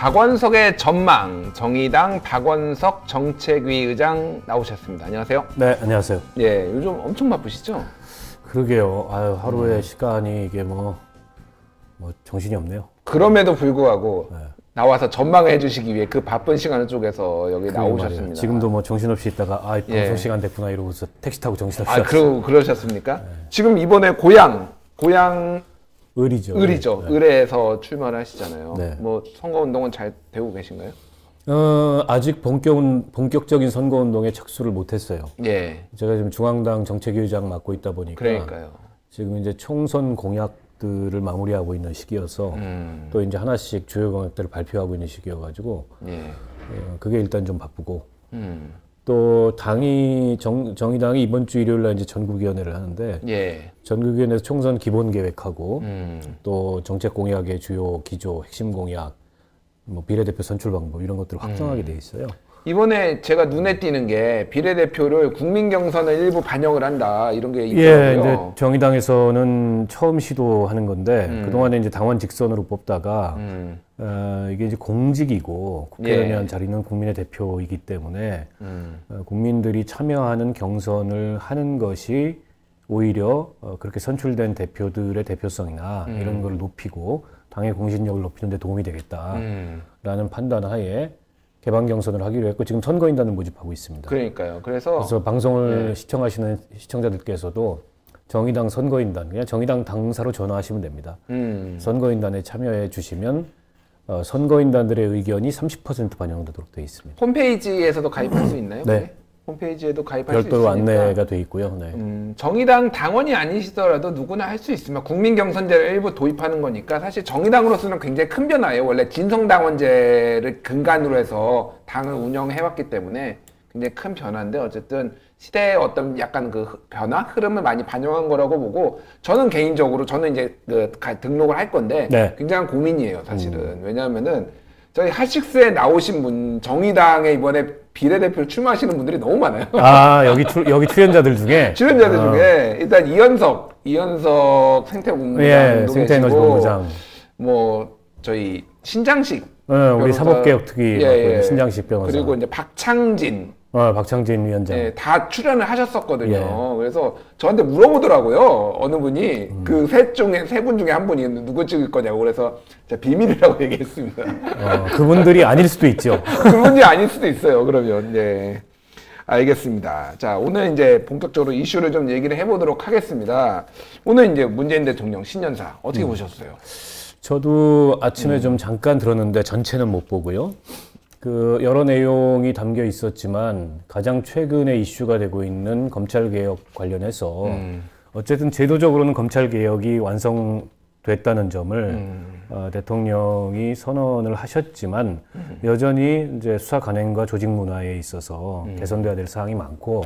박원석의 전망, 정의당 박원석 정책위 의장 나오셨습니다. 안녕하세요. 네, 안녕하세요. 예, 요즘 엄청 바쁘시죠? 그러게요. 아유, 하루의 시간이 이게 뭐 정신이 없네요. 그럼에도 불구하고 네. 나와서 전망을 해주시기 위해 그 바쁜 시간을 쪼개서 여기 나오셨습니다. 말이에요. 지금도 뭐 정신없이 있다가 방송 예. 시간 됐구나 이러고서 택시 타고 정신없이 왔어요. 그러셨습니까? 네. 지금 이번에 고향 을이죠. 을이죠. 네. 을에서 출마를 하시잖아요. 네. 뭐 선거운동은 잘 되고 계신가요? 아직 본격적인 선거운동에 착수를 못했어요. 예. 제가 지금 중앙당 정책위의장 맡고 있다 보니까 그러니까요. 지금 이제 총선 공약들을 마무리하고 있는 시기여서 또 이제 하나씩 주요 공약들을 발표하고 있는 시기여가지고 예. 그게 일단 좀 바쁘고 또 정의당이 이번 주 일요일 날 이제 전국위원회를 하는데 예. 전국위원회에서 총선 기본 계획하고 또 정책 공약의 주요 기조, 핵심 공약, 뭐 비례대표 선출 방법 이런 것들을 확정하게 돼 있어요. 이번에 제가 눈에 띄는 게 비례대표를 국민 경선을 일부 반영을 한다 이런 게 있더라고요. 예, 이제 정의당에서는 처음 시도하는 건데 그동안에 이제 당원 직선으로 뽑다가 이게 이제 공직이고 국회의원 자리는 국민의 대표이기 때문에 국민들이 참여하는 경선을 하는 것이 오히려 그렇게 선출된 대표들의 대표성이나 이런 걸 높이고 당의 공신력을 높이는 데 도움이 되겠다라는 판단 하에 개방 경선을 하기로 했고 지금 선거인단을 모집하고 있습니다. 그러니까요. 그래서 방송을 시청하시는 시청자들께서도 정의당 선거인단, 그냥 정의당 당사로 전화하시면 됩니다. 선거인단에 참여해 주시면 선거인단들의 의견이 30% 반영되도록 되어 있습니다. 홈페이지에서도 가입할 수 있나요? 네. 홈페이지에도 가입할 수 있으니까. 별도로 안내가 돼 있고요. 네. 정의당 당원이 아니시더라도 누구나 할 수 있으면 국민 경선제를 일부 도입하는 거니까 사실 정의당으로서는 굉장히 큰 변화예요. 원래 진성당원제를 근간으로 해서 당을 운영해왔기 때문에 굉장히 큰 변화인데 어쨌든 시대의 어떤 약간 그 변화 흐름을 많이 반영한 거라고 보고 저는 개인적으로 저는 이제 등록을 할 건데 네. 굉장한 고민이에요, 사실은. 왜냐하면은 저희 핫식스에 나오신 분 정의당에 이번에 비례대표를 출마하시는 분들이 너무 많아요. 여기 출연자들 중에 중에 일단 이현석 생태본부장도 예, 계시고 뭐 저희 신장식 우리 사법개혁특위 맡고 있는 신장식 변호사 그리고 이제 박창진 위원장 다 출연을 하셨었거든요. 예. 그래서 저한테 물어보더라고요. 어느 분이 그 세 분 중에 한 분이 누구 찍을 거냐고 그래서 제가 비밀이라고 얘기했습니다. 그분들이 아닐 수도 있죠. 그분이 아닐 수도 있어요. 그러면 네. 알겠습니다. 자, 오늘 이제 본격적으로 이슈를 좀 얘기를 해보도록 하겠습니다. 오늘 이제 문재인 대통령 신년사 어떻게 보셨어요? 저도 아침에 좀 잠깐 들었는데 전체는 못 보고요. 여러 내용이 담겨 있었지만 가장 최근에 이슈가 되고 있는 검찰개혁 관련해서 어쨌든 제도적으로는 검찰개혁이 완성됐다는 점을 대통령이 선언을 하셨지만 여전히 이제 수사 관행과 조직 문화에 있어서 개선돼야 될 사항이 많고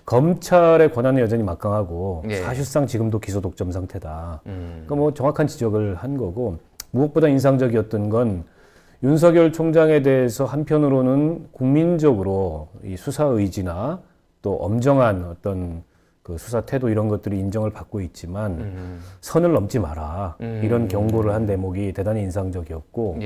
검찰의 권한은 여전히 막강하고 사실상 지금도 기소 독점 상태다. 그러니까 뭐 정확한 지적을 한 거고 무엇보다 인상적이었던 건 윤석열 총장에 대해서 한편으로는 국민적으로 이 수사 의지나 또 엄정한 어떤 그 수사 태도 이런 것들이 인정을 받고 있지만 선을 넘지 마라 이런 경고를 한 대목이 대단히 인상적이었고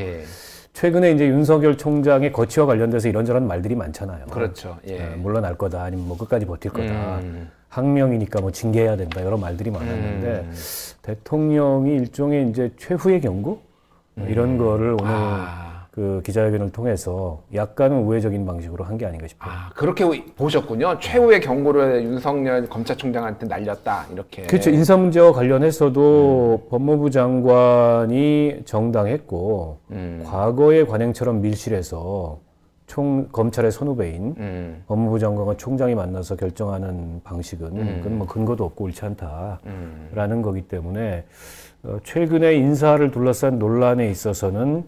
최근에 이제 윤석열 총장의 거취와 관련돼서 이런저런 말들이 많잖아요. 그렇죠. 물러날 거다 아니면 뭐 끝까지 버틸 거다 항명이니까 뭐 징계해야 된다 여러 말들이 많았는데 대통령이 일종의 이제 최후의 경고 이런 거를 오늘 그 기자회견을 통해서 약간은 우회적인 방식으로 한 게 아닌가 싶어요. 그렇게 보셨군요. 최후의 경고를 윤석열 검찰총장한테 날렸다 이렇게. 그렇죠. 인사 문제와 관련해서도 법무부 장관이 정당했고 과거의 관행처럼 밀실해서 검찰의 선후배인 법무부 장관과 총장이 만나서 결정하는 방식은 그건 뭐 근거도 없고 옳지 않다라는 거기 때문에 최근에 인사를 둘러싼 논란에 있어서는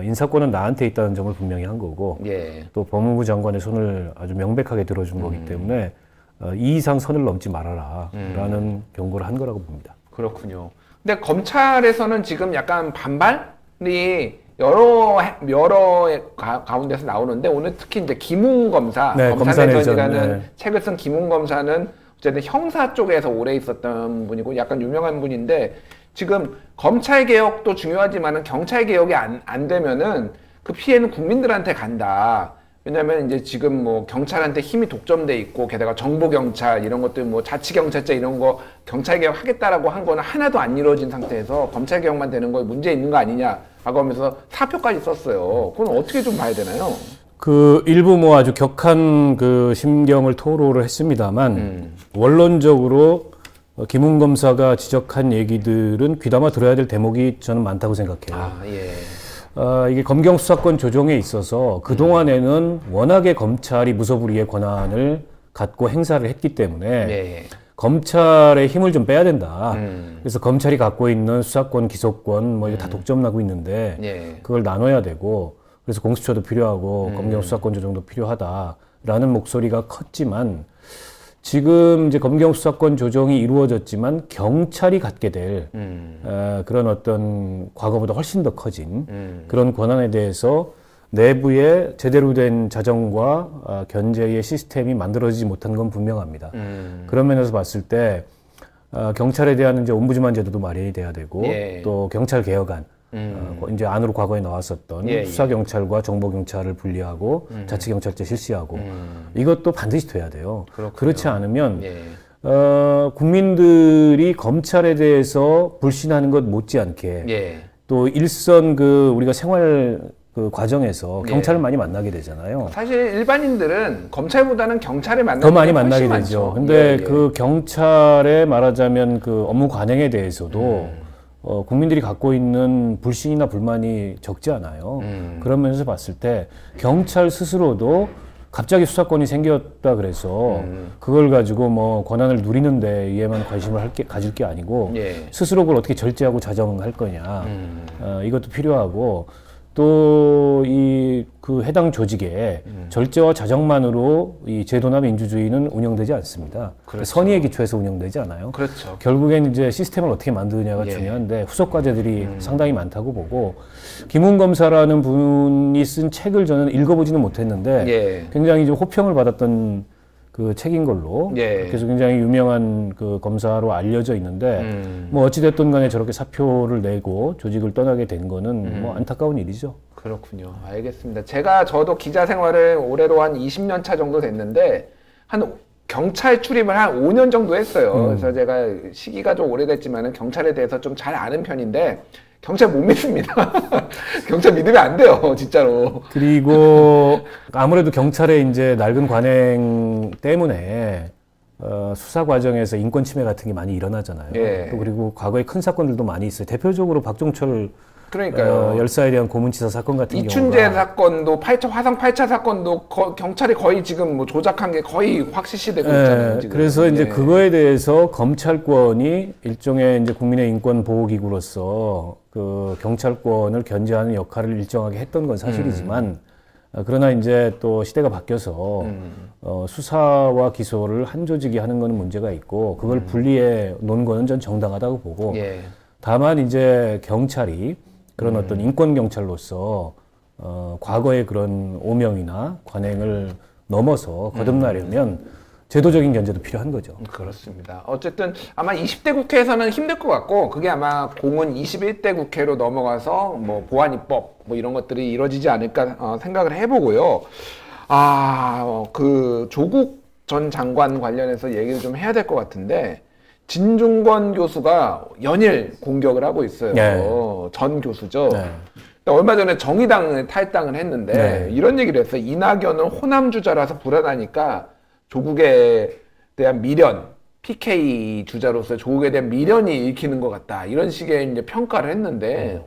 인사권은 나한테 있다는 점을 분명히 한 거고 또 법무부 장관의 손을 아주 명백하게 들어준 거기 때문에 이 이상 선을 넘지 말아라 라는 경고를 한 거라고 봅니다. 그렇군요. 근데 검찰에서는 지금 약간 반발이 여러 가운데서 나오는데 오늘 특히 이제 김웅 검사, 검사내전이라는 책을 쓴 김웅 검사는 어쨌든 형사 쪽에서 오래 있었던 분이고 약간 유명한 분인데 지금 검찰 개혁도 중요하지만은 경찰 개혁이 안 되면은 그 피해는 국민들한테 간다. 왜냐면 이제 지금 뭐 경찰한테 힘이 독점돼 있고 게다가 정보경찰 이런 것들 뭐 자치경찰제 이런 거 경찰 개혁 하겠다라고 한 거는 하나도 안 이루어진 상태에서 검찰 개혁만 되는 거에 문제 있는 거 아니냐라고 하면서 사표까지 썼어요. 그건 어떻게 좀 봐야 되나요? 그 일부 뭐 아주 격한 그 심경을 토로를 했습니다만 원론적으로 김웅 검사가 지적한 얘기들은 귀담아 들어야 될 대목이 저는 많다고 생각해요. 아, 예. 이게 검경 수사권 조정에 있어서 그동안에는 워낙에 검찰이 무소불위의 권한을 갖고 행사를 했기 때문에 예. 검찰의 힘을 좀 빼야 된다. 그래서 검찰이 갖고 있는 수사권, 기소권 뭐 이게 다 독점나고 있는데 예. 그걸 나눠야 되고 그래서 공수처도 필요하고 검경 수사권 조정도 필요하다라는 목소리가 컸지만 지금 이제 검경 수사권 조정이 이루어졌지만 경찰이 갖게 될 그런 어떤 과거보다 훨씬 더 커진 그런 권한에 대해서 내부에 제대로 된 자정과 견제의 시스템이 만들어지지 못한 건 분명합니다. 그런 면에서 봤을 때 경찰에 대한 이제 옴부즈만 제도도 마련이 돼야 되고 예. 또 경찰 개혁안 이제 안으로 과거에 나왔었던 예, 예. 수사경찰과 정보경찰을 분리하고 자치경찰제 실시하고 이것도 반드시 돼야 돼요. 그렇군요. 그렇지 않으면 예. 국민들이 검찰에 대해서 불신하는 것 못지않게 예. 또 일선 그 우리가 생활 그 과정에서 예. 경찰을 많이 만나게 되잖아요. 사실 일반인들은 검찰보다는 경찰을 더 많이 훨씬 만나게 많죠. 되죠. 근데 예, 예. 그 경찰의 말하자면 그 업무 관행에 대해서도 국민들이 갖고 있는 불신이나 불만이 적지 않아요. 그런 면에서 봤을 때 경찰 스스로도 갑자기 수사권이 생겼다 그래서 그걸 가지고 뭐 권한을 누리는 데에만 관심을 가질 게 아니고 예. 스스로 그걸 어떻게 절제하고 자정할 거냐. 이것도 필요하고 또 이 그 해당 조직의 절제와 자정만으로 이 제도나 민주주의는 운영되지 않습니다. 그렇죠. 선의에 기초해서 운영되지 않아요. 그렇죠. 결국엔 이제 시스템을 어떻게 만드느냐가 예. 중요한데 후속 과제들이 상당히 많다고 보고 김웅 검사라는 분이 쓴 책을 저는 읽어보지는 못했는데 예. 굉장히 좀 호평을 받았던 그 책인 걸로 예. 그래서 굉장히 유명한 그 검사로 알려져 있는데 뭐 어찌됐든 간에 저렇게 사표를 내고 조직을 떠나게 된 거는 뭐 안타까운 일이죠. 그렇군요. 알겠습니다. 저도 기자 생활을 올해로 한 20년 차 정도 됐는데, 경찰 출입을 한 5년 정도 했어요. 그래서 제가 시기가 좀 오래됐지만은 경찰에 대해서 좀 잘 아는 편인데, 경찰 못 믿습니다. 경찰 믿으면 안 돼요, 진짜로. 그리고 아무래도 경찰의 이제 낡은 관행 때문에 수사 과정에서 인권 침해 같은 게 많이 일어나잖아요. 예. 또 그리고 과거에 큰 사건들도 많이 있어요. 대표적으로 박종철 그러니까요. 열사에 대한 고문치사 사건 같은 이춘재 경우가 사건도 화성 8차 사건도 경찰이 거의 지금 뭐 조작한 게 거의 확실시되고 있잖아요. 지금. 그래서 이제 예. 그거에 대해서 검찰권이 일종의 이제 국민의 인권 보호기구로서 그 경찰권을 견제하는 역할을 일정하게 했던 건 사실이지만 그러나 이제 또 시대가 바뀌어서 수사와 기소를 한 조직이 하는 건 문제가 있고 그걸 분리해 놓은 거는 전 정당하다고 보고 예. 다만 이제 경찰이 그런 어떤 인권 경찰로서 과거의 그런 오명이나 관행을 넘어서 거듭나려면 제도적인 견제도 필요한 거죠. 그렇습니다. 어쨌든 아마 20대 국회에서는 힘들 것 같고 그게 아마 공은 21대 국회로 넘어가서 뭐 보안입법 뭐 이런 것들이 이루어지지 않을까 생각을 해보고요. 그 조국 전 장관 관련해서 얘기를 좀 해야 될 것 같은데 진중권 교수가 연일 공격을 하고 있어요. 네. 전 교수죠. 네. 얼마 전에 정의당을 탈당을 했는데 네. 이런 얘기를 했어요. 이낙연은 호남 주자라서 불안하니까 조국에 대한 미련, PK 주자로서 조국에 대한 미련이 읽히는 것 같다. 이런 식의 이제 평가를 했는데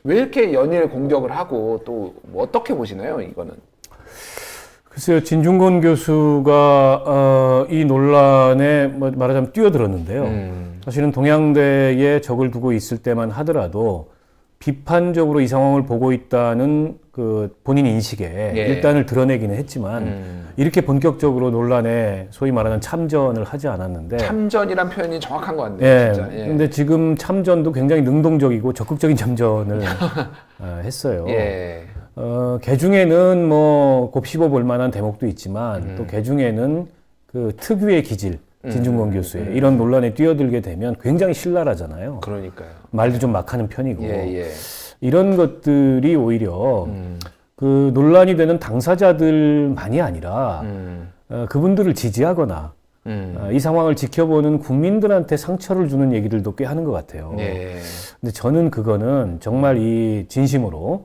왜 이렇게 연일 공격을 하고 또 뭐 어떻게 보시나요? 이거는. 글쎄요, 진중권 교수가 이 논란에 말하자면 뛰어들었는데요. 사실은 동양대에 적을 두고 있을 때만 하더라도 비판적으로 이 상황을 보고 있다는 그 본인 인식에 예. 일단을 드러내기는 했지만 이렇게 본격적으로 논란에 소위 말하는 참전을 하지 않았는데 참전이란 표현이 정확한 것 같네요. 예. 진짜. 예. 근데 지금 참전도 굉장히 능동적이고 적극적인 참전을 했어요. 예. 개 중에는 뭐 곱씹어 볼 만한 대목도 있지만 또 개 중에는 그 특유의 기질, 진중권 교수의 이런 논란에 뛰어들게 되면 굉장히 신랄하잖아요. 그러니까요. 말도 좀 막하는 편이고 예. 이런 것들이 오히려 그 논란이 되는 당사자들만이 아니라 그분들을 지지하거나 이 상황을 지켜보는 국민들한테 상처를 주는 얘기들도 꽤 하는 것 같아요. 예. 근데 저는 그거는 정말 이 진심으로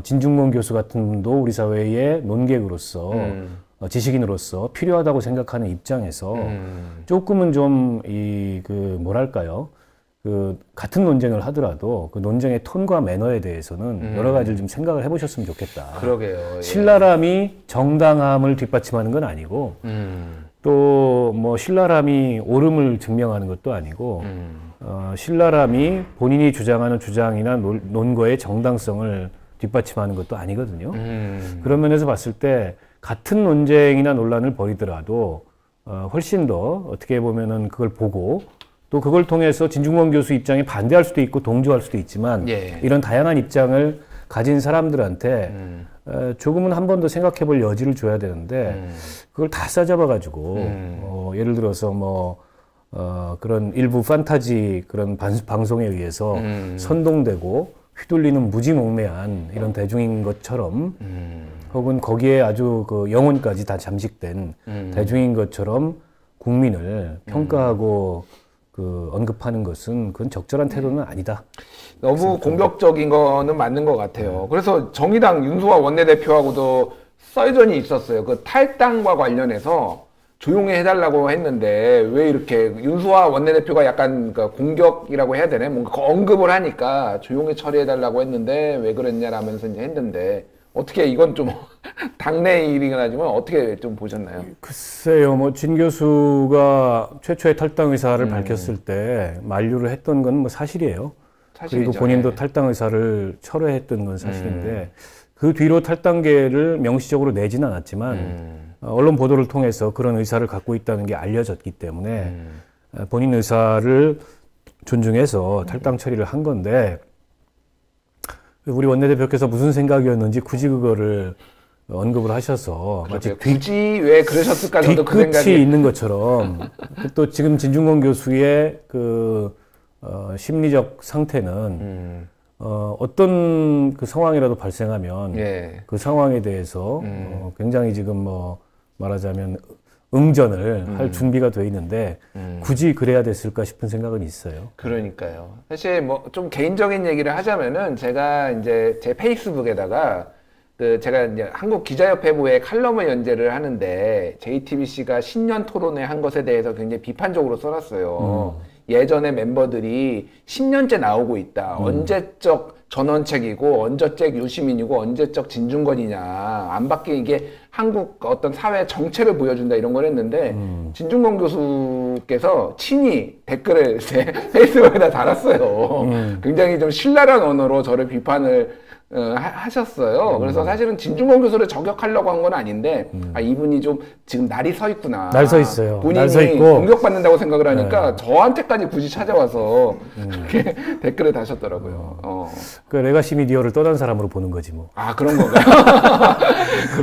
진중권 교수 같은 분도 우리 사회의 논객으로서 지식인으로서 필요하다고 생각하는 입장에서 조금은 좀 뭐랄까요? 그 같은 논쟁을 하더라도 그 논쟁의 톤과 매너에 대해서는 여러 가지를 좀 생각을 해보셨으면 좋겠다. 그러게요. 예. 신랄함이 정당함을 뒷받침하는 건 아니고 또 뭐 신랄함이 옳음을 증명하는 것도 아니고 신랄함이 본인이 주장하는 주장이나 논거의 정당성을 뒷받침하는 것도 아니거든요. 그런 면에서 봤을 때 같은 논쟁이나 논란을 벌이더라도 훨씬 더 어떻게 보면은 그걸 보고 또 그걸 통해서 진중권 교수 입장에 반대할 수도 있고 동조할 수도 있지만 예. 이런 다양한 입장을 가진 사람들한테 조금은 한 번 더 생각해 볼 여지를 줘야 되는데 그걸 다 싸잡아가지고 예를 들어서 그런 일부 판타지 그런 방송에 의해서 선동되고 휘둘리는 무지몽매한 이런 대중인 것처럼 혹은 거기에 아주 그 영혼까지 다 잠식된 대중인 것처럼 국민을 평가하고 그 언급하는 것은 그건 적절한 태도는 아니다. 너무 공격적인 거는 맞는 것 같아요. 그래서 정의당 윤수아 원내대표하고도 썰전이 있었어요. 그 탈당과 관련해서 조용히 해달라고 했는데 왜 이렇게 윤수아 원내대표가 약간 그 공격이라고 해야 되나? 뭔가 언급을 하니까 조용히 처리해달라고 했는데 왜 그랬냐라면서 이제 했는데 어떻게 이건 좀 당내 일이긴 하지만 어떻게 좀 보셨나요? 글쎄요, 뭐 진 교수가 최초의 탈당 의사를 밝혔을 때 만류를 했던 건 뭐 사실이에요. 사실이죠. 그리고 본인도 네. 탈당 의사를 철회했던 건 사실인데 그 뒤로 탈당계를 명시적으로 내지는 않았지만 언론 보도를 통해서 그런 의사를 갖고 있다는 게 알려졌기 때문에 본인 의사를 존중해서 탈당 처리를 한 건데 우리 원내대표께서 무슨 생각이었는지 굳이 그거를 언급을 하셔서 마치 굳이 왜 그러셨을까 저도 그 생각이 뒤끝이 있는 것처럼 또 지금 진중권 교수의 그 심리적 상태는 어떤 그 상황이라도 발생하면 예. 그 상황에 대해서 굉장히 지금 뭐 말하자면 응전을 할 준비가 돼 있는데 굳이 그래야 됐을까 싶은 생각은 있어요. 그러니까요. 사실 뭐 좀 개인적인 얘기를 하자면은 제가 이제 제 페이스북에다가 그 제가 이제 한국 기자협회부에 칼럼을 연재를 하는데 JTBC가 신년 토론회 한 것에 대해서 굉장히 비판적으로 써놨어요. 예전에 멤버들이 10년째 나오고 있다. 언제적 전원책이고 언제적 유시민이고 언제적 진중권이냐. 안 바뀐 이게 한국 어떤 사회 정체를 보여준다 이런 걸 했는데 진중권 교수께서 친히 댓글을 제 페이스북에다 달았어요. 굉장히 좀 신랄한 언어로 저를 비판을 하셨어요. 그래서 사실은 진중권 교수를 저격하려고 한 건 아닌데 아 이분이 좀 지금 날이 서 있구나. 날 서 있어요. 본인이 날 서 있고 공격받는다고 생각을 하니까 저한테까지 굳이 찾아와서 그렇게 댓글을 다셨더라고요. 그 레가시 미디어를 떠난 사람으로 보는 거지 뭐. 아 그런 건가요?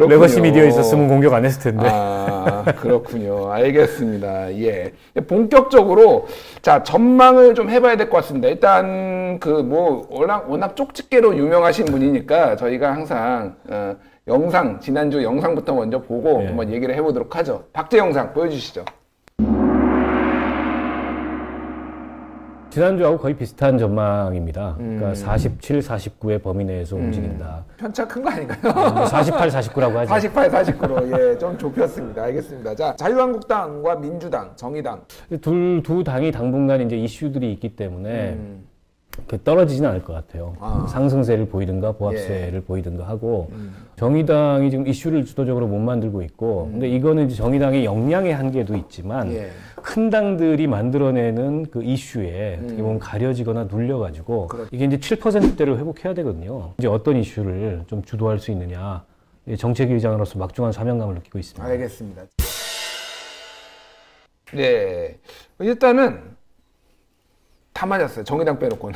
레가시 미디어 있었으면 공격 안 했을 텐데. 아 그렇군요. 알겠습니다. 예. 본격적으로 자 전망을 좀 해봐야 될 것 같습니다. 일단 그 뭐 워낙 쪽집게로 유명하신 분이니까 저희가 항상 영상 지난주 영상부터 먼저 보고 예. 한번 얘기를 해보도록 하죠. 박제 영상 보여주시죠. 지난주하고 거의 비슷한 전망입니다. 그러니까 47, 49의 범위 내에서 움직인다. 편차 큰 거 아닌가요? 48, 49라고 하죠. 48, 49로 예, 좀 좁혔습니다. 알겠습니다. 자, 자유한국당과 민주당, 정의당 두 당이 당분간 이제 이슈들이 있기 때문에 떨어지지는 않을 것 같아요. 상승세를 보이든가 보합세를 보이든가 하고 정의당이 지금 이슈를 주도적으로 못 만들고 있고 근데 이거는 이제 정의당의 역량의 한계도 있지만 예. 큰 당들이 만들어내는 그 이슈에 어떻게 보면 가려지거나 눌려가지고 이게 이제 7%대를 회복해야 되거든요. 이제 어떤 이슈를 좀 주도할 수 있느냐 정책위의장으로서 막중한 사명감을 느끼고 있습니다. 알겠습니다. 네, 일단은 다 맞았어요. 정의당 빼놓고는.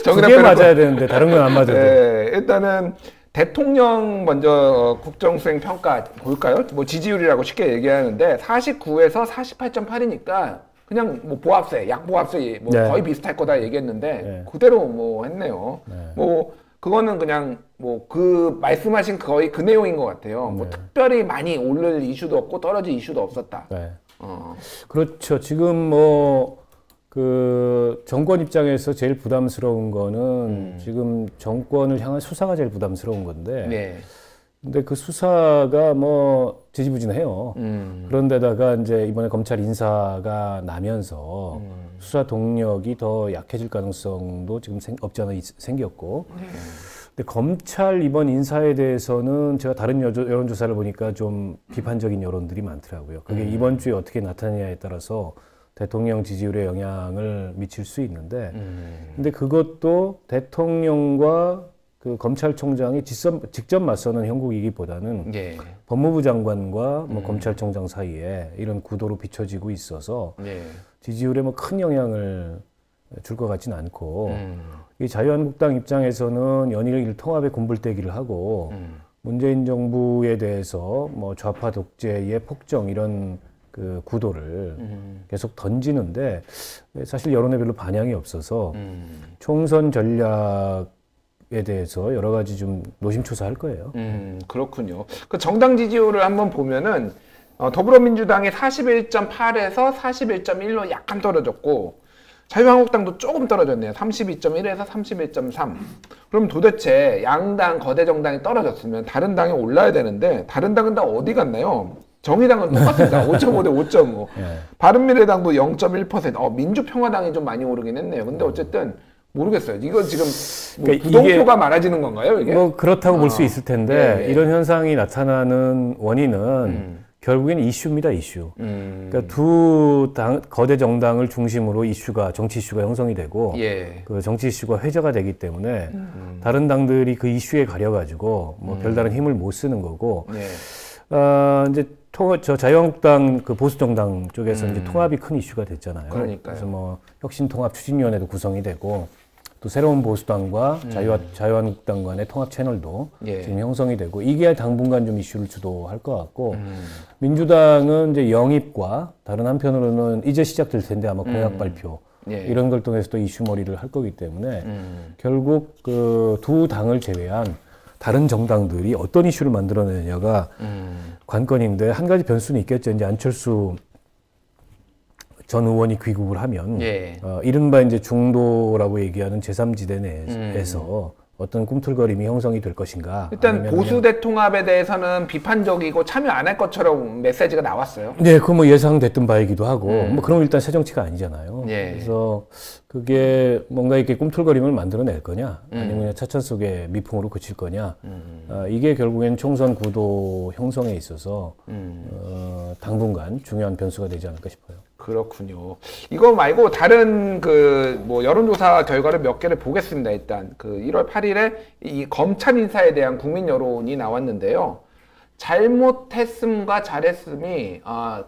두 개 맞아야 되는데 다른 건 안 맞아도. 네, 일단은 대통령 먼저 국정수행 평가 볼까요? 뭐 지지율이라고 쉽게 얘기하는데 49에서 48.8이니까 그냥 뭐 보합세, 약보합세 뭐 네. 거의 비슷할 거다 얘기했는데 네. 그대로 뭐 했네요. 네. 뭐 그거는 그냥 뭐 그 말씀하신 거의 그 내용인 것 같아요. 뭐 특별히 많이 오를 이슈도 없고 떨어질 이슈도 없었다. 네. 그렇죠. 지금 뭐 그 정권 입장에서 제일 부담스러운 거는 지금 정권을 향한 수사가 제일 부담스러운 건데. 네. 근데 그 수사가 뭐 지지부진해요. 그런데다가 이제 이번에 검찰 인사가 나면서 수사 동력이 더 약해질 가능성도 지금 없지 않아 생겼고. 근데 검찰 이번 인사에 대해서는 제가 다른 여론조사를 보니까 좀 비판적인 여론들이 많더라고요. 그게 이번 주에 어떻게 나타나냐에 따라서 대통령 지지율에 영향을 미칠 수 있는데, 근데 그것도 대통령과 그 검찰총장이 직접 맞서는 형국이기보다는 예. 법무부 장관과 뭐 검찰총장 사이에 이런 구도로 비춰지고 있어서 예. 지지율에 뭐 큰 영향을 줄 것 같지는 않고, 이 자유한국당 입장에서는 연일 통합의 군불대기를 하고 문재인 정부에 대해서 뭐 좌파 독재의 폭정 이런 그 구도를 계속 던지는데 사실 여론에 별로 반향이 없어서 총선 전략에 대해서 여러 가지 좀 노심초사할 거예요. 그렇군요. 그 정당 지지율을 한번 보면은 더불어민주당이 41.8에서 41.1로 약간 떨어졌고 자유한국당도 조금 떨어졌네요. 32.1에서 31.3. 그럼 도대체 양당 거대 정당이 떨어졌으면 다른 당이 올라야 되는데 다른 당은 다 어디 갔나요? 정의당은 똑같습니다. 5.5 대 5.5. 네. 바른미래당도 0.1%. 민주평화당이 좀 많이 오르긴 했네요. 근데 어쨌든 모르겠어요. 이거 지금 뭐 그러니까 부동표가 많아지는 건가요? 이게? 뭐 그렇다고 볼 수 있을 텐데 예. 이런 현상이 나타나는 원인은 결국엔 이슈입니다, 이슈. 그러니까 두 거대 정당을 중심으로 정치 이슈가 형성이 되고 예. 그 정치 이슈가 회자가 되기 때문에 다른 당들이 그 이슈에 가려가지고 뭐 별다른 힘을 못 쓰는 거고 예. 이제 자유한국당 그 보수정당 쪽에서 이제 통합이 큰 이슈가 됐잖아요. 그러니까요. 그래서 뭐 혁신통합추진위원회도 구성이 되고 또 새로운 보수당과 자유한국당 간의 통합 채널도 예. 지금 형성이 되고 이게 당분간 좀 이슈를 주도할 것 같고 민주당은 이제 영입과 다른 한편으로는 이제 시작될 텐데 아마 공약 발표 예. 이런 걸 통해서 또 이슈머리를 할 거기 때문에 결국 그 두 당을 제외한 다른 정당들이 어떤 이슈를 만들어내느냐가 관건인데 한 가지 변수는 있겠죠. 이제 안철수 전 의원이 귀국을 하면 예. 이른바 이제 중도라고 얘기하는 제3지대 내에서 어떤 꿈틀거림이 형성이 될 것인가. 일단 보수 대통합에 대해서는 비판적이고 참여 안 할 것처럼 메시지가 나왔어요. 네, 그 뭐 예상됐던 바이기도 하고 뭐 그럼 일단 새 정치가 아니잖아요. 예. 그래서 그게 뭔가 이렇게 꿈틀거림을 만들어낼 거냐, 아니면 그냥 차차 속에 미풍으로 그칠 거냐. 이게 결국엔 총선 구도 형성에 있어서 당분간 중요한 변수가 되지 않을까 싶어요. 그렇군요. 이거 말고 다른 그 뭐 여론조사 결과를 몇 개를 보겠습니다. 일단 그 1월 8일에 이 검찰 인사에 대한 국민 여론이 나왔는데요. 잘못했음과 잘했음이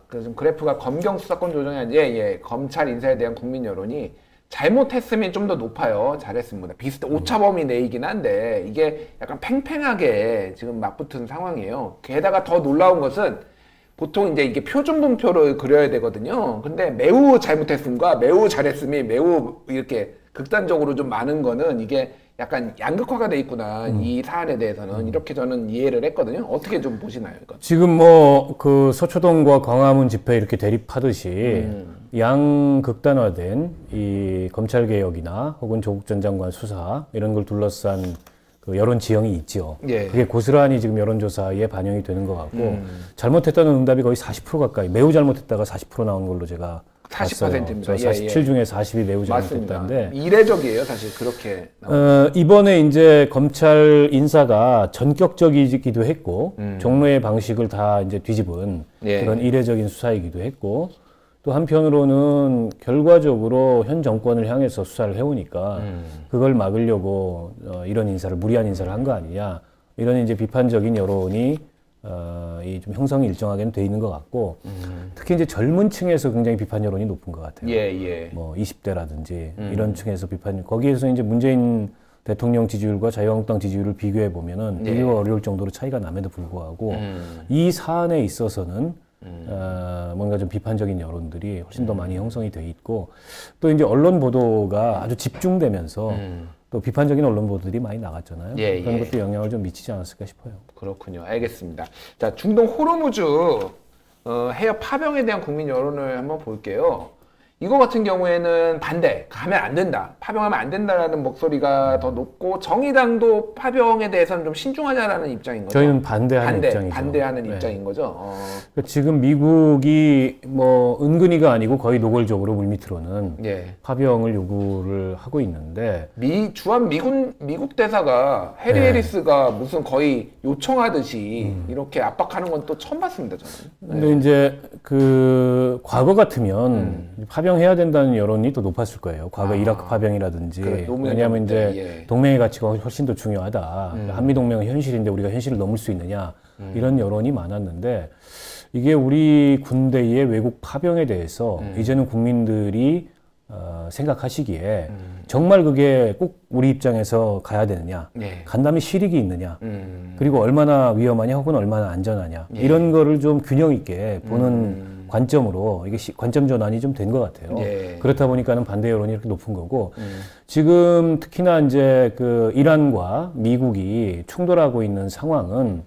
그 좀 그래프가 검경 수사권 조정이 아니라 검찰 인사에 대한 국민 여론이 잘못했음이 좀 더 높아요. 잘했음보다 오차범위 내이긴 한데 이게 약간 팽팽하게 지금 맞붙은 상황이에요. 게다가 더 놀라운 것은 보통 이제 이게 표준분표를 그려야 되거든요. 근데 매우 잘못했음과 매우 잘했음이 매우 이렇게 극단적으로 좀 많은 거는 이게 약간 양극화가 돼 있구나. 이 사안에 대해서는 이렇게 저는 이해를 했거든요. 어떻게 좀 보시나요, 이거? 지금 뭐 그 서초동과 광화문 집회 이렇게 대립하듯이 양극단화된 이 검찰 개혁이나 혹은 조국 전 장관 수사 이런 걸 둘러싼 그 여론 지형이 있죠. 예. 그게 고스란히 지금 여론조사에 반영이 되는 것 같고 잘못했다는 응답이 거의 40% 가까이 매우 잘못했다가 40% 나온 걸로 제가 40%입니다. 47 중에 40이 매우 맞습니다. 잘못했다는데 이례적이에요, 사실 그렇게. 이번에 이제 검찰 인사가 전격적이기도 했고 종로의 방식을 다 이제 뒤집은 예. 그런 이례적인 수사이기도 했고 또 한편으로는 결과적으로 현 정권을 향해서 수사를 해오니까 그걸 막으려고 이런 인사를 무리한 인사를 한 거 아니냐 이런 이제 비판적인 여론이 이 좀 형성이 일정하게는 돼 있는 것 같고 특히 이제 젊은 층에서 굉장히 비판 여론이 높은 것 같아요. 예. 뭐 20대라든지 이런 층에서 비판 거기에서 이제 문재인 대통령 지지율과 자유한국당 지지율을 비교해 보면은 네. 비교가 어려울 정도로 차이가 남에도 불구하고 이 사안에 있어서는 뭔가 좀 비판적인 여론들이 훨씬 더 많이 형성이 돼 있고 또 이제 언론 보도가 아주 집중되면서 또 비판적인 언론 보도들이 많이 나갔잖아요. 예, 그런 예. 것도 영향을 좀 미치지 않았을까 싶어요. 그렇군요. 알겠습니다. 자, 중동 호르무즈 해협 파병에 대한 국민 여론을 한번 볼게요. 이거 같은 경우에는 반대, 가면 안 된다, 파병하면 안 된다라는 목소리가 더 높고 정의당도 파병에 대해서는 좀 신중하자라는 입장인 거죠. 저희는 반대하는 입장이죠. 반대하는 네. 입장인 거죠. 그러니까 지금 미국이 뭐 은근히가 아니고 거의 노골적으로 물밑으로는 예. 파병을 요구를 하고 있는데 주한 미국 대사가 해리 네. 해리스가 무슨 거의 요청하듯이 이렇게 압박하는 건 또 처음 봤습니다, 저는. 근데 이제 그 과거 같으면 파병해야 된다는 여론이 더 높았을 거예요. 과거 이라크 파병이라든지. 그래, 노무현 왜냐하면 정부 때, 이제 예. 동맹의 가치가 훨씬 더 중요하다. 한미 동맹은 현실인데 우리가 현실을 넘을 수 있느냐 이런 여론이 많았는데 이게 우리 군대의 외국 파병에 대해서 이제는 국민들이 생각하시기에 정말 그게 꼭 우리 입장에서 가야 되느냐, 네. 간담회 실익이 있느냐, 그리고 얼마나 위험하냐 혹은 얼마나 안전하냐 이런 거를 좀 균형 있게 보는 관점으로 이게 관점 전환이 좀 된 것 같아요. 예. 그렇다 보니까는 반대 여론이 이렇게 높은 거고 지금 특히나 이제 그 이란과 미국이 충돌하고 있는 상황은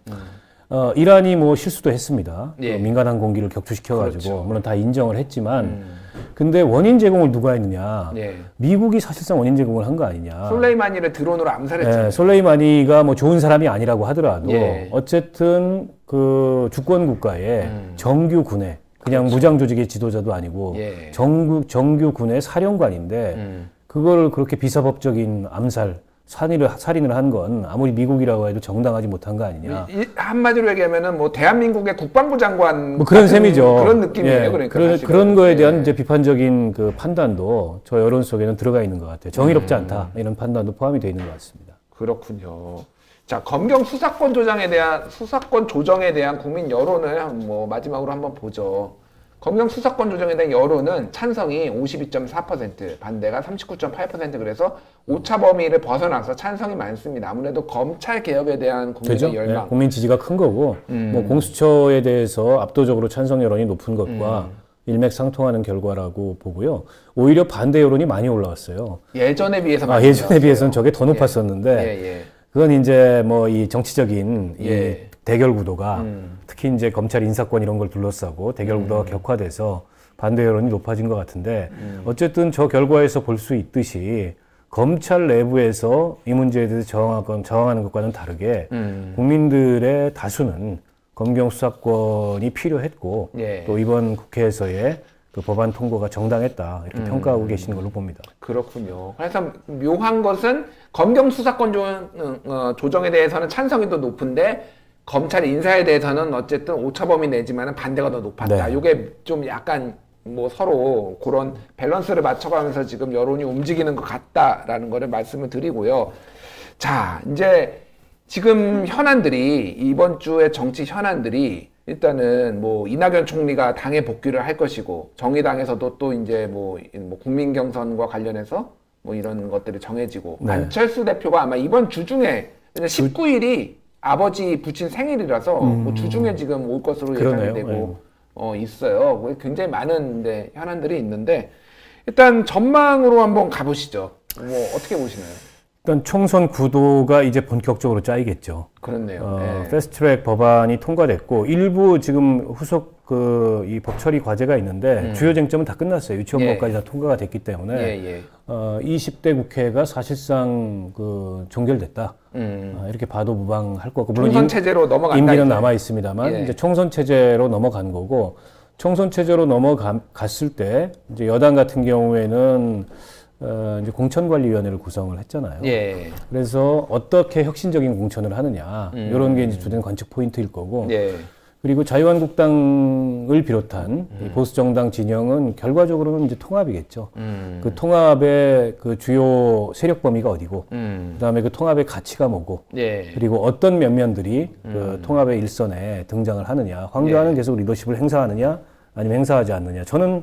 이란이 뭐 실수도 했습니다. 예. 민간 항공기를 격추시켜가지고 그렇죠. 물론 다 인정을 했지만 근데 원인 제공을 누가 했느냐? 예. 미국이 사실상 원인 제공을 한 거 아니냐? 솔레이마니를 드론으로 암살했잖아요. 예, 솔레이마니가 뭐 좋은 사람이 아니라고 하더라도 예. 어쨌든 그 주권 국가의 정규 군의 그냥 무장 조직의 지도자도 아니고 예. 정규 군의 사령관인데 그거를 그렇게 비사법적인 암살 살인을 한 건 아무리 미국이라고 해도 정당하지 못한 거 아니냐. 한마디로 얘기하면은 뭐 대한민국의 국방부 장관 뭐 그런 같은 셈이죠. 그런 느낌이에요. 예, 그러니까 그런 거에 대한 예. 이제 비판적인 그 판단도 저 여론 속에는 들어가 있는 것 같아요. 정의롭지 않다 이런 판단도 포함이 되어 있는 것 같습니다. 그렇군요. 자, 검경 수사권 조정에 대한 국민 여론을 뭐 마지막으로 한번 보죠. 검경 수사권 조정에 대한 여론은 찬성이 52.4%, 반대가 39.8%. 그래서 오차 범위를 벗어나서 찬성이 많습니다. 아무래도 검찰 개혁에 대한 국민의 그죠? 열망. 네, 국민 지지가 큰 거고 뭐 공수처에 대해서 압도적으로 찬성 여론이 높은 것과 일맥상통하는 결과라고 보고요. 오히려 반대 여론이 많이 올라왔어요. 예전에 비해서 많이 예전에 올라왔어요. 비해서는 저게 더 높았었는데 예, 예. 그건 이제 뭐 이 정치적인 이 예. 대결 구도가 특히 이제 검찰 인사권 이런 걸 둘러싸고 대결 구도가 격화돼서 반대 여론이 높아진 것 같은데 어쨌든 저 결과에서 볼 수 있듯이 검찰 내부에서 이 문제에 대해서 저항하는 것과는 다르게 국민들의 다수는 검경 수사권이 필요했고 예. 또 이번 국회에서의 그 법안 통과가 정당했다 이렇게 평가하고 계시는 걸로 봅니다. 그렇군요. 그래서 묘한 것은 검경 수사권 조정에 대해서는 찬성이 더 높은데 검찰 인사에 대해서는 어쨌든 오차범위 내지만 반대가 더 높았다. 네. 이게 좀 약간 뭐 서로 그런 밸런스를 맞춰가면서 지금 여론이 움직이는 것 같다라는 거를 말씀을 드리고요. 자, 이제 지금 현안들이 이번 주의 정치 현안들이 일단은 뭐 이낙연 총리가 당에 복귀를 할 것이고 정의당에서도 또 이제 뭐 국민 경선과 관련해서 뭐 이런 것들이 정해지고 네. 안철수 대표가 아마 이번 주 중에 19일이 아버지 부친 생일이라서 뭐 주중에 지금 올 것으로 예상이 그러네요. 되고 있어요. 굉장히 많은 현안들이 있는데 일단 전망으로 한번 가보시죠. 뭐 어떻게 보시나요? 일단 총선 구도가 이제 본격적으로 짜이겠죠. 그렇네요. 네. 패스트트랙 법안이 통과됐고 일부 지금 후속 이 법처리 과제가 있는데 주요 쟁점은 다 끝났어요. 유치원법까지 다 통과가 됐기 때문에 20대 국회가 사실상 종결됐다. 이렇게 봐도 무방할 거고 물론 총선 체제로 넘어간다. 임기는 남아 있습니다만 예. 이제 총선 체제로 넘어간 거고 총선 체제로 넘어갔을 때 이제 여당 같은 경우에는 이제 공천관리위원회를 구성을 했잖아요. 예. 그래서 어떻게 혁신적인 공천을 하느냐 이런 게 이제 주된 관측 포인트일 거고. 예. 그리고 자유한국당을 비롯한 이 보수 정당 진영은 결과적으로는 이제 통합이겠죠. 그 통합의 그 주요 세력 범위가 어디고, 그다음에 그 통합의 가치가 뭐고, 예. 그리고 어떤 면면들이 그 통합의 일선에 등장을 하느냐, 황교안은 계속 리더십을 행사하느냐, 아니면 행사하지 않느냐. 저는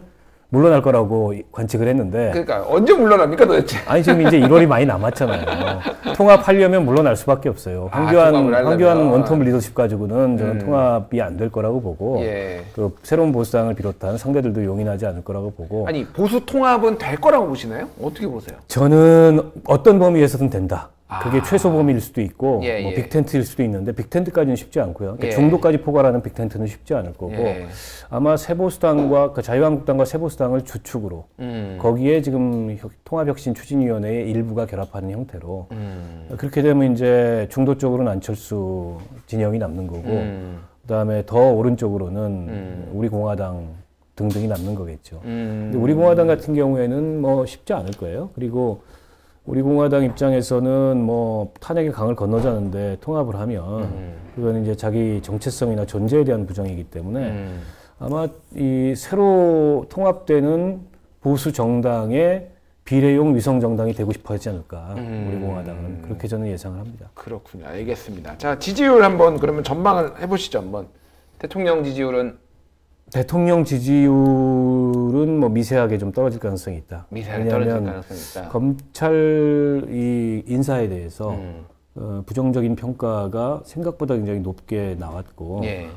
물러날 거라고 관측을 했는데 그러니까 언제 물러납니까 도대체? 아니 지금 이제 1월이 많이 남았잖아요. 통합하려면 물러날 수밖에 없어요. 황교안 원톱 리더십 가지고는 저는 통합이 안 될 거라고 보고 예. 그 새로운 보수당을 비롯한 상대들도 용인하지 않을 거라고 보고 아니 보수 통합은 될 거라고 보시나요? 어떻게 보세요? 저는 어떤 범위에서든 된다. 그게 최소 범위일 수도 있고 예, 뭐 예. 빅텐트일 수도 있는데 빅텐트까지는 쉽지 않고요. 그러니까 예. 중도까지 포괄하는 빅텐트는 쉽지 않을 거고 예. 아마 새보수당과 그 자유한국당과 새보수당을 주축으로 거기에 지금 통합혁신 추진위원회의 일부가 결합하는 형태로 그렇게 되면 이제 중도 쪽으로는 안철수 진영이 남는 거고 그다음에 더 오른쪽으로는 우리 공화당 등등이 남는 거겠죠. 근데 우리 공화당 같은 경우에는 뭐 쉽지 않을 거예요. 그리고 우리 공화당 입장에서는 뭐 탄핵의 강을 건너자는데 통합을 하면 그건 이제 자기 정체성이나 존재에 대한 부정이기 때문에 아마 이 새로 통합되는 보수 정당의 비례용 위성 정당이 되고 싶어 하지 않을까. 우리 공화당은 그렇게 저는 예상을 합니다. 그렇군요. 알겠습니다. 자, 지지율 한번 그러면 전망을 해보시죠. 한번 대통령 지지율은 대통령 지지율은 뭐 미세하게 좀 떨어질 가능성이 있다. 미세하게 떨어질 가능성이 있다. 검찰 이 인사에 대해서 부정적인 평가가 생각보다 굉장히 높게 나왔고 예.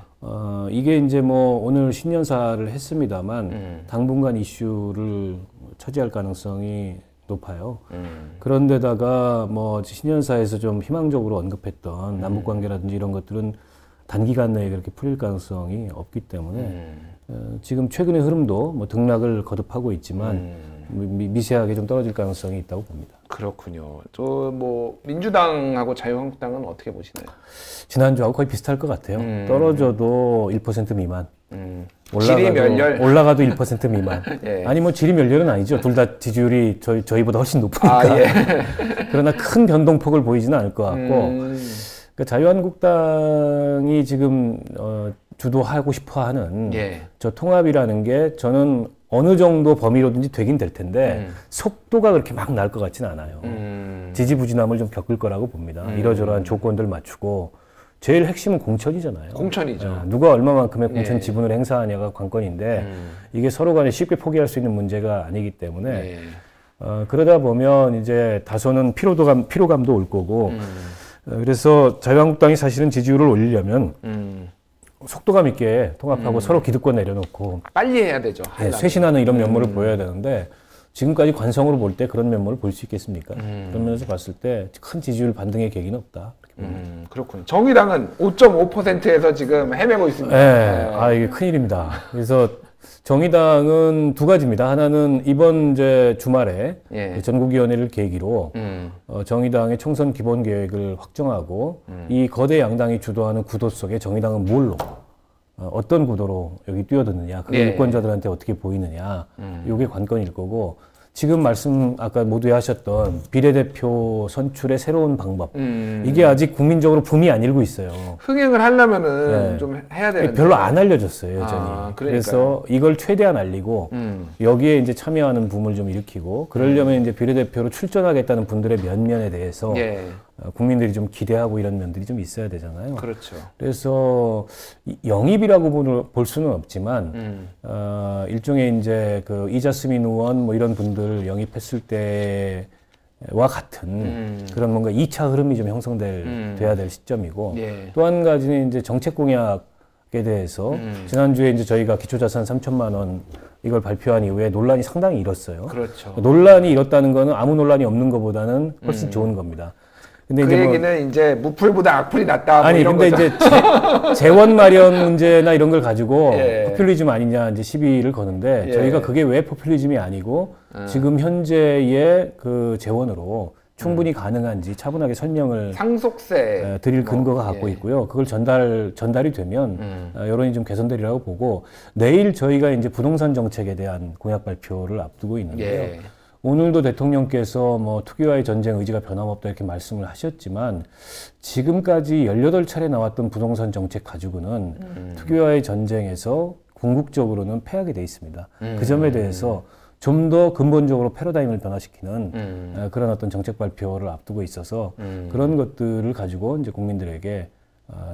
이게 이제 뭐 오늘 신년사를 했습니다만 당분간 이슈를 차지할 가능성이 높아요. 그런데다가 뭐 신년사에서 좀 희망적으로 언급했던 남북 관계라든지 이런 것들은 단기간 내에 그렇게 풀릴 가능성이 없기 때문에 지금 최근의 흐름도 뭐 등락을 거듭하고 있지만 미세하게 좀 떨어질 가능성이 있다고 봅니다. 그렇군요. 저 뭐 민주당하고 자유한국당은 어떻게 보시나요? 지난주하고 거의 비슷할 것 같아요. 떨어져도 1% 미만. 질이 멸렬. 올라가도 1% 미만. 예. 아니 뭐 질이 멸렬은 아니죠. 둘 다 지지율이 저희보다 훨씬 높으니까. 예. 그러나 큰 변동폭을 보이지는 않을 것 같고 그러니까 자유한국당이 지금 주도하고 싶어하는 예. 저 통합이라는 게 저는 어느 정도 범위로든지 되긴 될 텐데 속도가 그렇게 막 날 것 같지는 않아요. 지지부진함을 좀 겪을 거라고 봅니다. 이러저러한 조건들 맞추고 제일 핵심은 공천이잖아요. 공천이죠. 누가 얼마만큼의 공천 예. 지분을 행사하냐가 관건인데 이게 서로 간에 쉽게 포기할 수 있는 문제가 아니기 때문에 예. 그러다 보면 이제 다소는 피로감도 올 거고 그래서 자유한국당이 사실은 지지율을 올리려면 속도감 있게 통합하고 서로 기득권 내려놓고 빨리 해야 되죠. 네, 쇄신하는 이런 면모를 보여야 되는데 지금까지 관성으로 볼 때 그런 면모를 볼 수 있겠습니까? 그런 면에서 봤을 때 큰 지지율 반등의 계기는 없다. 그렇군요. 정의당은 5.5%에서 지금 헤매고 있습니다. 네, 이게 큰일입니다. 그래서 정의당은 두 가지입니다. 하나는 이번 이제 주말에 예. 전국위원회를 계기로 정의당의 총선 기본 계획을 확정하고 이 거대 양당이 주도하는 구도 속에 정의당은 뭘로 어떤 구도로 여기 뛰어드느냐, 그게 예. 유권자들한테 어떻게 보이느냐, 이게 관건일 거고. 지금 아까 모두에 하셨던 비례대표 선출의 새로운 방법. 이게 아직 국민적으로 붐이 안 일고 있어요. 흥행을 하려면은 네. 좀 해야 되는데. 별로 안 알려졌어요, 여전히. 그러니까요. 그래서 이걸 최대한 알리고, 여기에 이제 참여하는 붐을 좀 일으키고, 그러려면 이제 비례대표로 출전하겠다는 분들의 면면에 대해서 예. 국민들이 좀 기대하고 이런 면들이 좀 있어야 되잖아요. 그렇죠. 그래서 영입이라고 볼 수는 없지만 일종의 이제 그 이자스민 의원 뭐 이런 분들 영입했을 때와 같은 그런 뭔가 2차 흐름이 좀 돼야 될 시점이고 예. 또 한 가지는 이제 정책 공약에 대해서 지난주에 이제 저희가 기초자산 3천만 원 이걸 발표한 이후에 논란이 상당히 일었어요. 그렇죠. 논란이 일었다는 거는 아무 논란이 없는 것보다는 훨씬 좋은 겁니다. 근데 그 이제 뭐 얘기는 이제 무풀보다 악플이 낫다. 뭐 아니 이런 근데 거죠. 이제 재원 마련 문제나 이런 걸 가지고 예. 포퓰리즘 아니냐 이제 시비를 거는데 예. 저희가 그게 왜 포퓰리즘이 아니고 지금 현재의 그 재원으로 충분히 가능한지 차분하게 설명을 상속세 드릴 근거가 갖고 예. 있고요. 그걸 전달이 되면 여론이 좀 개선되리라고 보고 내일 저희가 이제 부동산 정책에 대한 공약 발표를 앞두고 있는데요. 예. 오늘도 대통령께서 뭐 투기와의 전쟁 의지가 변함없다 이렇게 말씀을 하셨지만 지금까지 18차례 나왔던 부동산 정책 가지고는 투기와의 전쟁에서 궁극적으로는 패하게 돼 있습니다. 그 점에 대해서 좀 더 근본적으로 패러다임을 변화시키는 그런 어떤 정책 발표를 앞두고 있어서 그런 것들을 가지고 이제 국민들에게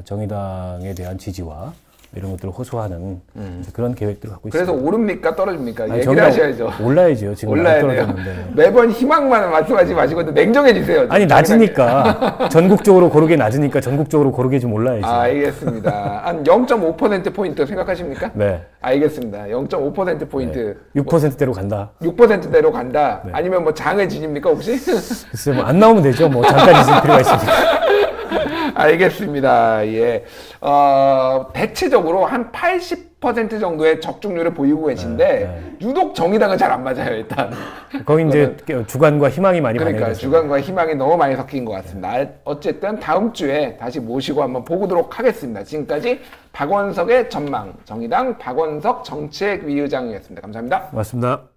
정의당에 대한 지지와 이런 것들을 호소하는 이제 그런 계획들을 갖고 그래서 있습니다. 오릅니까 떨어집니까? 아니, 얘기를 저기가 하셔야죠. 올라야죠. 지금 올라야 돼요. 떨어졌는데. 매번 희망만 말씀하지 마시고 냉정해지세요. 아니 낮으니까 전국적으로 고르게 낮으니까 전국적으로 고르게 좀 올라야죠. 알겠습니다. 한 0.5%포인트 생각하십니까? 네. 알겠습니다. 0.5%포인트. 6%대로 간다. 6%대로 간다? 아니면 뭐 장을 지닙니까, 혹시? 글쎄 뭐 안 나오면 되죠. 뭐 잠깐 있을 필요가 있습니다. 알겠습니다. 예. 대체적으로 한 80% 정도의 적중률을 보이고 계신데, 유독 정의당은 잘 안 맞아요, 일단. 거기 이제 주관과 희망이 많이 그러니까 반영돼서. 주관과 희망이 너무 많이 섞인 것 같습니다. 어쨌든 다음 주에 다시 모시고 한번 보도록 하겠습니다. 지금까지 박원석의 전망, 정의당 박원석 정책위의장이었습니다. 감사합니다. 맞습니다.